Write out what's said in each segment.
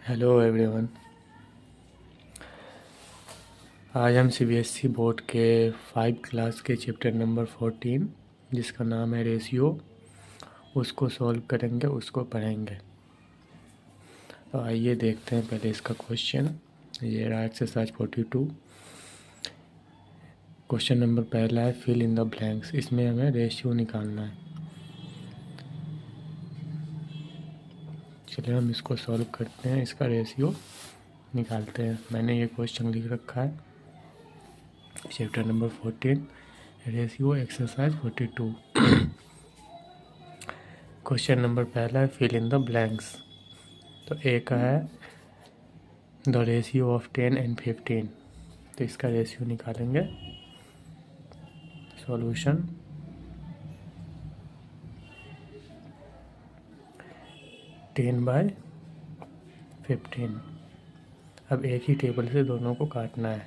Hello everyone. आज हम CBSE board के 5 क्लास के चैप्टर नंबर 14 जिसका नाम है रेशियो उसको सॉल्व करेंगे, उसको पढ़ेंगे। तो आइए देखते हैं पहले इसका क्वेश्चन। ये रहा एक्सरसाइज 42। क्वेश्चन नंबर पहला है फिल इन द ब्लैंक्स। इसमें हमें रेशियो निकालना है। चलिए हम इसको सॉल्व करते हैं, इसका रेशियो निकालते हैं। मैंने ये क्वेश्चन लिख रखा है chapter number 14 ratio exercise 42। Question number पहला है फिल इन द ब्लैंक्स। तो ए का है द रेशियो ऑफ 10 एंड 15। तो इसका रेशियो निकालेंगे। सॉल्यूशन 10/15। अब एक ही टेबल से दोनों को काटना है।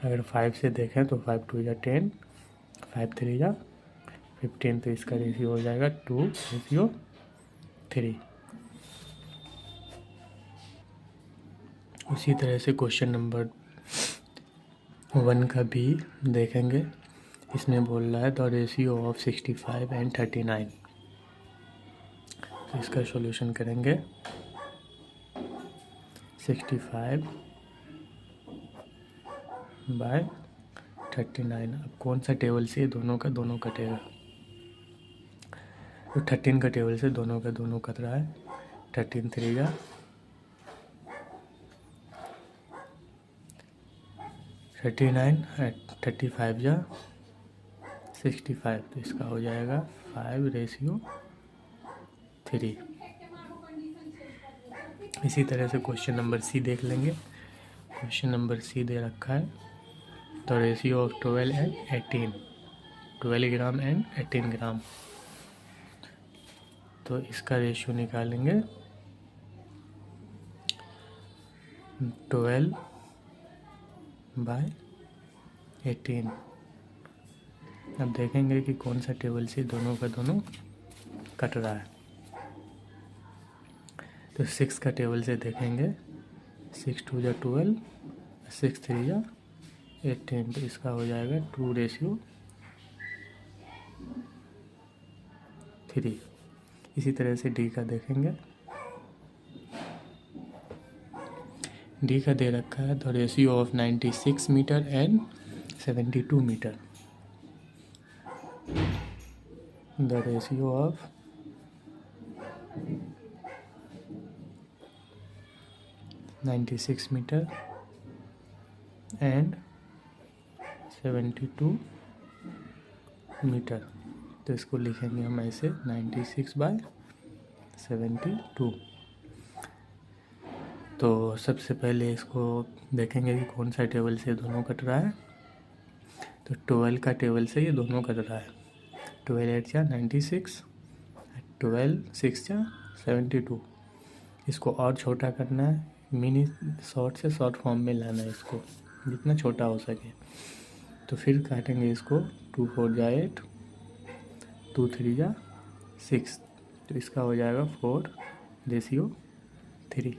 अगर 5 से देखें तो 5 2 या 10, 5 3 या 15। तो इसका रेशियो हो जाएगा 2:3। उसी तरह से क्वेश्चन नंबर 1 का भी देखेंगे। इसमें बोल रहा है द रेशियो ऑफ 65 एंड 39। तो इसका सॉल्यूशन करेंगे। 65/39। अब कौन सा टेबल से दोनों का दोनों कटेगा? तो 13 का टेबल से दोनों का दोनों कट रहा है। 13 3 या 39, 35 या 65। तो इसका हो जाएगा 5:3। इसी तरह से क्वेश्चन नंबर सी देख लेंगे। क्वेश्चन नंबर सी दे रखा है the ratio of 12 and 18। 12 gram and 18 ग्राम। तो इसका रेशियो निकालेंगे। 12/18। अब देखेंगे कि कौन सा टेबल से दोनों का दोनों कट रहा है। तो 6 का टेबल से देखेंगे। 6 2 या 12, 6 3 या 18। तो इसका हो जाएगा 2:3। इसी तरह से डी का देखेंगे। डी का दे रखा है the ratio of 96 metre and 72 metre. The ratio of 96 metre and 72 metre. तो इसको लिखेंगे हम ऐसे 96/72। तो सबसे पहले इसको देखेंगे कि कौन सा टेबल से दोनों कट रहा है। तो 12 का टेबल से ये दोनों कट रहा है। 12 8 या 96, 12 6 या 72। इसको और छोटा करना है। मिनी शॉर्ट से शॉर्ट फॉर्म में लाना है इसको, जितना छोटा हो सके। तो फिर काटेंगे इसको। 2 4 या 8, 2 3 या 6। तो इसका हो जाएगा 4:3।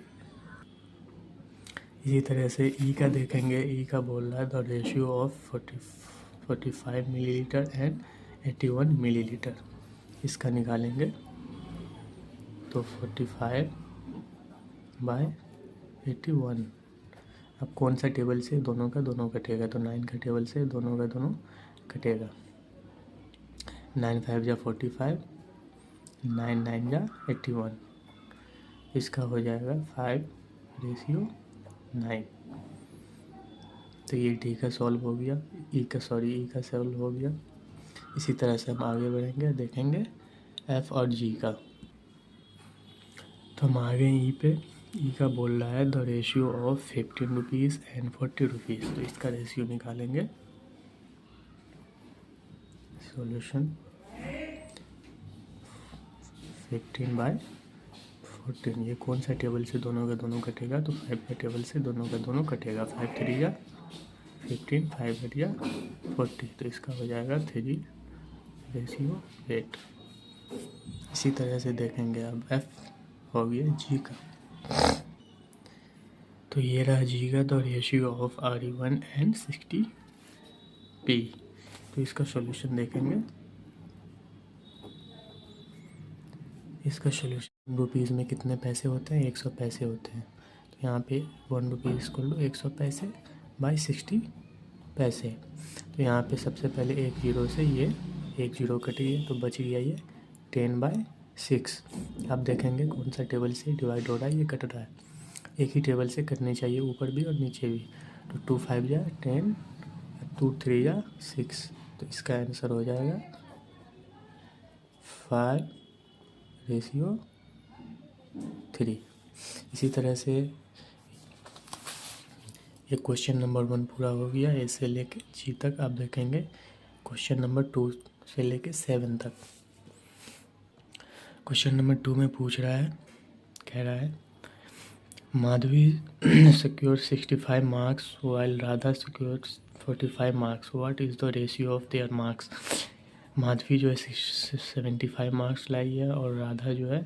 इसी तरह से ई का देखेंगे। ई का बोल रहा है the ratio of 45 millilitre and 81 millilitre. इसका निकालेंगे। तो 45/81। अब कौन सा टेबल से दोनों का दोनों कटेगा? तो 9 का टेबल से दोनों का दोनों कटेगा। 9 5 या 45, 9 9 या 81। इसका हो जाएगा 5:9। तो ये डी का सॉल्व हो गया। ई का सॉल्व हो गया। इसी तरह से हम आगे बढ़ेंगे, देखेंगे एफ और जी का। तो हम आ गए ई पे। ई का बोल रहा है the ratio of 15 rupees and 40 rupees. तो इसका रेशियो निकालेंगे। सॉल्यूशन 15/14। ये कौन सा टेबल से दोनों का दोनों कटेगा? तो 5 का टेबल से दोनों का दोनों कटेगा। 5 3 या 15, 5 8 या 40। तो इसका हो जाएगा 3:8। इसी तरह से देखेंगे अब एफ हो गया जी का। तो ये रहा जी का the ratio of RE1 and 60p। तो इसका सॉल्यूशन देखेंगे। इसका सॉल्यूशन रुपीज़ में कितने पैसे होते हैं, 100 पैसे होते हैं। तो यहाँ पे 1 रुपीज़ इक्वल टू 100 पैसे बाई 60 पैसे। तो यहाँ पे सबसे पहले एक जीरो से ये एक जीरो कट गया तो बच गया ये 10/6। अब देखेंगे कौन सा टेबल से डिवाइड हो रहा है, ये कट रहा है। एक ही टेबल से करनी चाहिए, ऊपर भी और नीचे भी। तो 2 5 जा 10, 2 3 जा 6। तो इसका आंसर हो जाएगा 5:3। इसी तरह से ये क्वेश्चन नंबर 1 पूरा हो गया, ए से लेके जी तक। आप देखेंगे क्वेश्चन नंबर 2 से लेके 7 तक। क्वेश्चन नंबर 2 में पूछ रहा है, कह रहा है Madhavi secured 65 marks while Radha secured 45 marks. What is the ratio of their marks? Madhavi जो है 75 मार्क्स लाई है और राधा जो है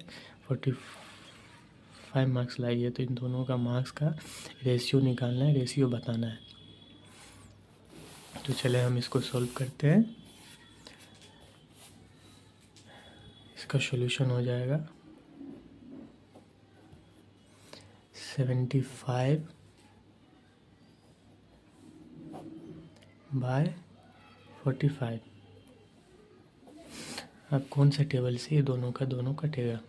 45 मार्क्स लाई है। तो इन दोनों का मार्क्स का रेशियो निकालना है, रेशियो बताना है। तो चले हम इसको सॉल्व करते हैं। इसका सॉल्यूशन हो जाएगा 75/45। अब कौन सा टेबल से ये दोनों का दोनों कटेगा।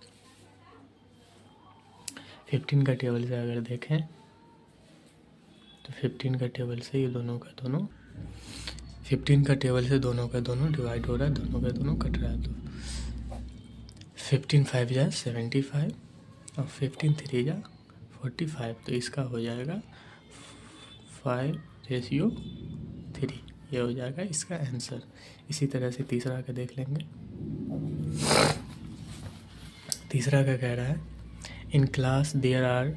15 का टेबल से अगर देखें तो 15 का टेबल से ये दोनों का दोनों 15 का टेबल से दोनों का दोनों डिवाइड हो रहा है, दोनों का दोनों कट रहा है। तो 15 5 जा 75 और 15 3 जा 45। तो इसका हो जाएगा 5:3। ये हो जाएगा इसका आंसर। इसी तरह से तीसरा का देख लेंगे। तीसरा का कह रहा है in class there are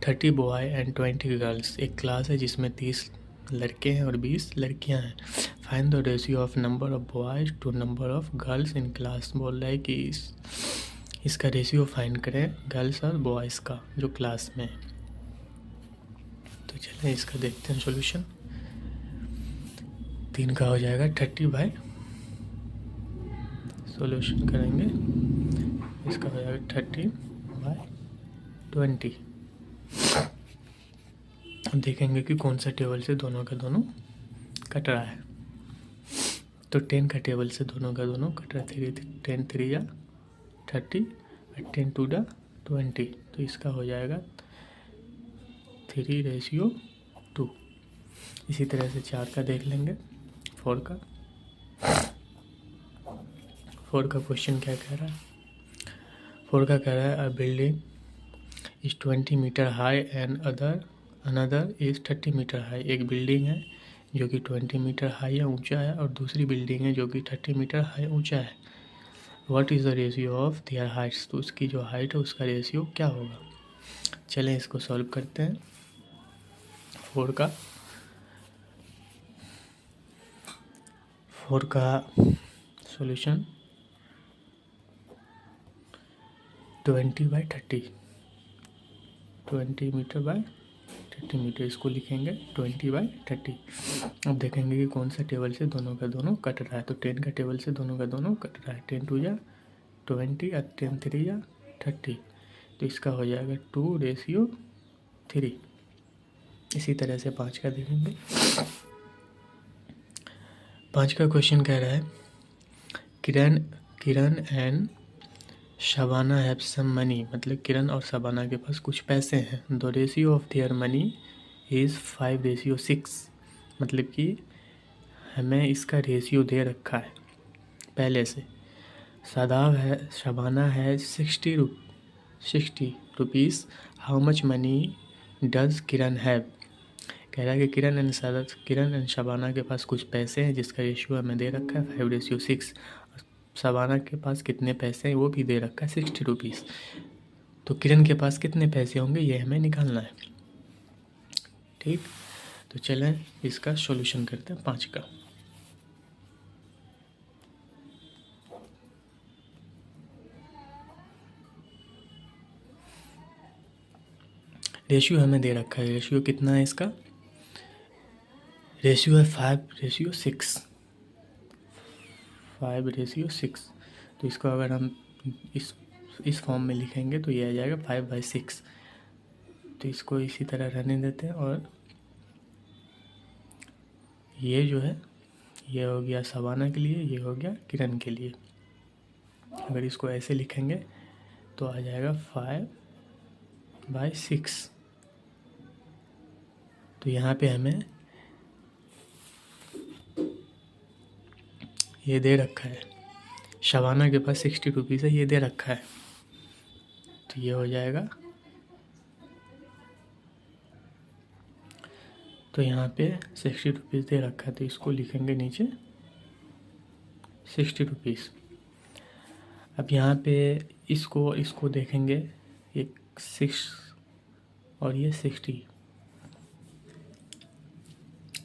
30 boy and 20 girls. एक क्लास है जिसमें 30 लड़के हैं और 20 लड़कियां हैं। Find the ratio of number of boys to number of girls in class. बोल रहा है कि इसका रेशियो फाइंड करें गर्ल्स और बॉयज़ का जो क्लास में है। तो चलें इसका देखते हैं सॉल्यूशन। 3 का हो जाएगा 30/, सॉल्यूशन करेंगे इसका हो जाएगा 30/20। अब देखेंगे कि कौन सा टेबल से दोनों का दोनों कट रहा है। तो 10 का टेबल से दोनों का दोनों कट रहा है। 10 3 या 30 और 10 2 जा 20। तो इसका हो जाएगा 3:2। इसी तरह से 4 का देख लेंगे। 4 का क्वेश्चन क्या कह रहा है। 4 का कह रहा है a building is 20 metre high and another is 30 metre high. एक बिल्डिंग है जो कि 20 मीटर हाई या ऊंचा है और दूसरी बिल्डिंग है जो कि 30 मीटर हाई ऊंचा है। What is the ratio of there Heights. तो उसकी जो हाइट है उसका रेशियो क्या होगा। चलें इसको सॉल्व करते हैं। 4 का सॉल्यूशन 20/30, 20 मीटर बाय 30 मीटर, इसको लिखेंगे 20/30। अब देखेंगे कि कौन सा टेबल से दोनों का दोनों कट रहा है। तो 10 का टेबल से दोनों का दोनों कट रहा है। 10 2 जा 20 और 10 3 जा 30। तो इसका हो जाएगा 2:3। इसी तरह से 5 का देखेंगे। 5 का क्वेश्चन कह रहा है Kiran and Shabana have some money. मतलब किरण और शबाना के पास कुछ पैसे हैं। The ratio of their money is 5:6। मतलब कि हमें इसका रेशियो दे रखा है पहले से। शबाना है 60 rupees. How much money does Kiran have. कह रहा है कि किरण एंड शबाना के पास कुछ पैसे हैं जिसका रेशियो हमें दे रखा है 5:6। शबाना के पास कितने पैसे हैं वो भी दे रखा है 60 रुपीज़। तो किरण के पास कितने पैसे होंगे ये हमें निकालना है। ठीक, तो चलें इसका सॉल्यूशन करते हैं 5 का। रेशियो हमें दे रखा है, रेशियो कितना है इसका, रेशियो है 5:6, 5:6। तो इसको अगर हम इस फॉर्म में लिखेंगे तो ये आ जाएगा 5/6। तो इसको इसी तरह रहने देते हैं, और ये जो है ये हो गया शबाना के लिए, ये हो गया किरण के लिए। अगर इसको ऐसे लिखेंगे तो आ जाएगा 5/6। तो यहाँ पे हमें ये दे रखा है, शबाना के पास 60 रुपीज़ है, ये दे रखा है। तो ये हो जाएगा, तो यहाँ पे 60 रुपीज़ दे रखा है, तो इसको लिखेंगे नीचे 60 रुपीज़। अब यहाँ पे इसको देखेंगे, एक 6 और ये 60,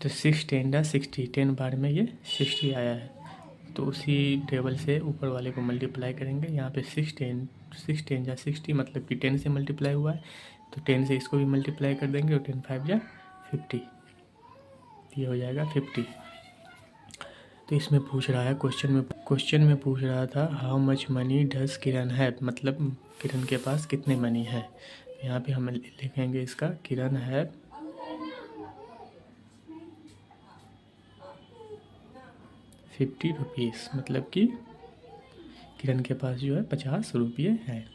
तो 6 10 60, 10 बार में ये 60 आया है। तो उसी टेबल से ऊपर वाले को मल्टीप्लाई करेंगे। यहाँ पे 6 10 60 मतलब कि 10 से मल्टीप्लाई हुआ है, तो 10 से इसको भी मल्टीप्लाई कर देंगे, और 10 5 50, ये हो जाएगा 50। तो इसमें पूछ रहा है, क्वेश्चन में पूछ रहा था हाउ मच मनी डज किरण है, मतलब किरण के पास कितने मनी है। यहाँ पे हम लिखेंगे इसका, किरण है 50 रुपीज़, मतलब कि किरण के पास जो है 50 रुपये है।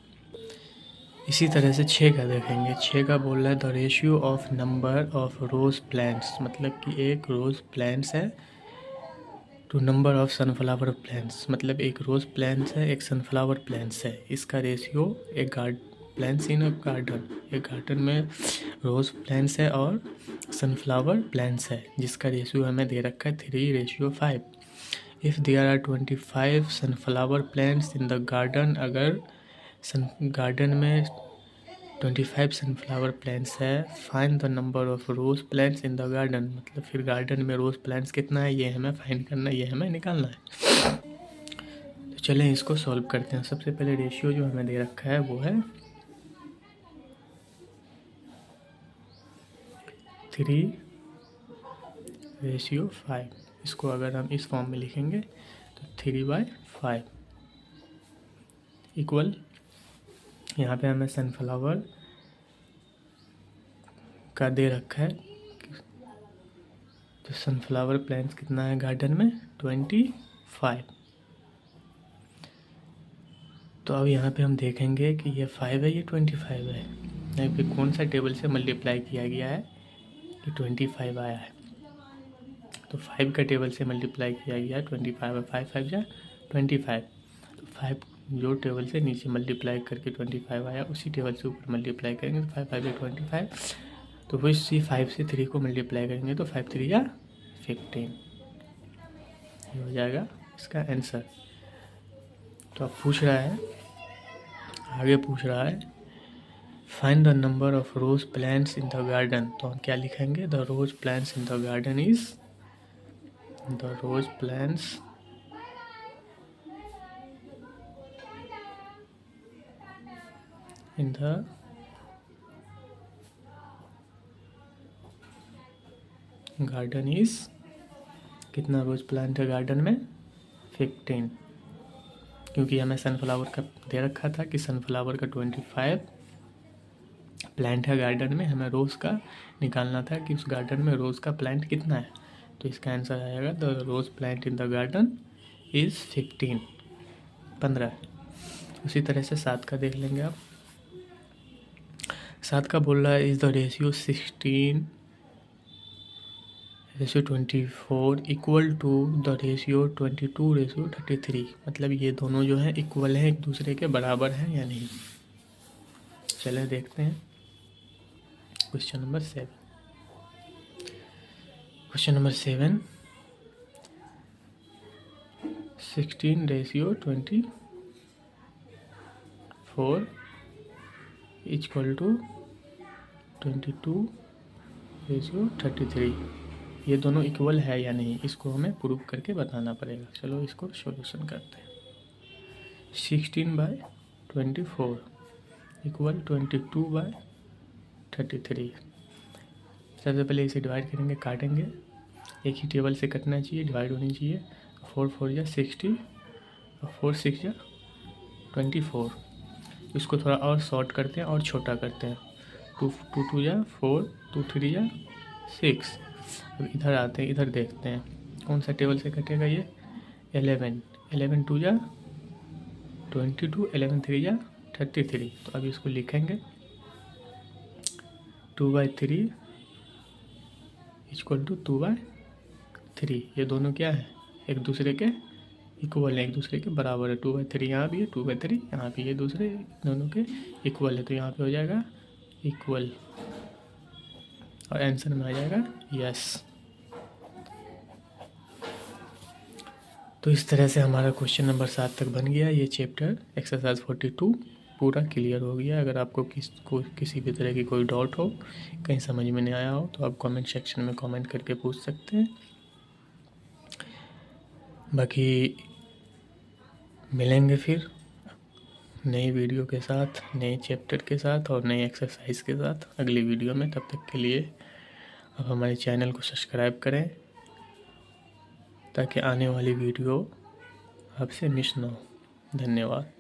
इसी तरह से 6 का देखेंगे। 6 का बोल रहा है the ratio of number of rose plants, मतलब कि एक रोज़ प्लांट्स है to number of sunflower plants, मतलब एक रोज़ प्लांट्स है, एक सनफ्लावर प्लांट्स है। इसका रेशियो एक प्लांट्स इन अ गार्डन, एक गार्डन में रोज़ प्लांट्स है और सनफ्लावर प्लांट्स है, जिसका रेशियो हमें दे रखा है 3:5। If there are 25 sunflower plants in the garden, अगर गार्डन में 25 सनफ्लावर प्लांट्स है, find the number of rose plants in the garden, मतलब फिर गार्डन में रोज़ प्लांट्स कितना है ये हमें फाइंड करना है, ये हमें निकालना है। तो चलें इसको सॉल्व करते हैं। सबसे पहले रेशियो जो हमें दे रखा है वो है 3:5। इसको अगर हम इस फॉर्म में लिखेंगे तो 3/5 इक्वल, यहाँ पे हमें सनफ्लावर का दे रखा है, तो सनफ्लावर प्लांट्स कितना है गार्डन में 25। तो अब यहाँ पे हम देखेंगे कि ये 5 है, ये 25 है, यहाँ पे कौन सा टेबल से मल्टीप्लाई किया गया है कि 25 आया है। तो 5 का टेबल से मल्टीप्लाई किया गया है 25, 5 5 जा 25। तो 5 जो टेबल से नीचे मल्टीप्लाई करके 25 आया, उसी टेबल से ऊपर मल्टीप्लाई करेंगे तो 5 5 25। तो वो इसी 5 से 3 को मल्टीप्लाई करेंगे तो 5 3 या 15, ये हो जाएगा इसका आंसर। तो अब पूछ रहा है, आगे पूछ रहा है find the number of rose plants in the garden. तो हम क्या लिखेंगे, the rose plants in the garden is, the rose plants in the garden is, कितना रोज प्लांट है गार्डन में 15, क्योंकि हमें सनफ्लावर का दे रखा था कि सनफ्लावर का 25 प्लांट है गार्डन में, हमें रोज़ का निकालना था कि उस गार्डन में रोज़ का प्लांट कितना है। तो इसका आंसर आएगा the rose plant in the garden is 15। उसी तरह से 7 का देख लेंगे आप। 7 का बोल रहा है is the ratio 16:24 equal to the ratio 22:33, मतलब ये दोनों जो है इक्वल हैं, एक दूसरे के बराबर हैं या नहीं। चले देखते हैं question number 7। Question number 7, 16:24 equal to 22:33, ये दोनों इक्वल है या नहीं, इसको हमें प्रूव करके बताना पड़ेगा। चलो इसको सॉल्यूशन करते हैं। 16/24 इक्वल 22/33, 33। सबसे पहले इसे डिवाइड करेंगे, काटेंगे, एक ही टेबल से कटना चाहिए, डिवाइड होनी चाहिए। 4 4 या 60 और 4 6 या 24। इसको थोड़ा और शॉर्ट करते हैं और छोटा करते हैं। 2 2 2 या 4, 2 3 या 6। अब इधर आते हैं, इधर देखते हैं कौन सा टेबल से कटेगा ये। 11 11 2 या 22, 11 3 या 33। तो अभी इसको लिखेंगे 2/3 इक्वल टू 2/3। ये दोनों क्या है, एक दूसरे के इक्वल है, एक दूसरे के बराबर है। 2/3 यहाँ भी है, 2/3 यहाँ भी है, दूसरे दोनों के इक्वल है। तो यहाँ पे हो जाएगा इक्वल और आंसर में आ जाएगा यस। तो इस तरह से हमारा क्वेश्चन नंबर 7 तक बन गया। ये चैप्टर एक्सरसाइज 42 पूरा क्लियर हो गया। अगर आपको किसी भी तरह की कोई डाउट हो, कहीं समझ में नहीं आया हो, तो आप कमेंट सेक्शन में कमेंट करके पूछ सकते हैं। बाकी मिलेंगे फिर नई वीडियो के साथ, नए चैप्टर के साथ और नए एक्सरसाइज के साथ अगली वीडियो में। तब तक के लिए आप हमारे चैनल को सब्सक्राइब करें ताकि आने वाली वीडियो आपसे मिस ना हो। धन्यवाद।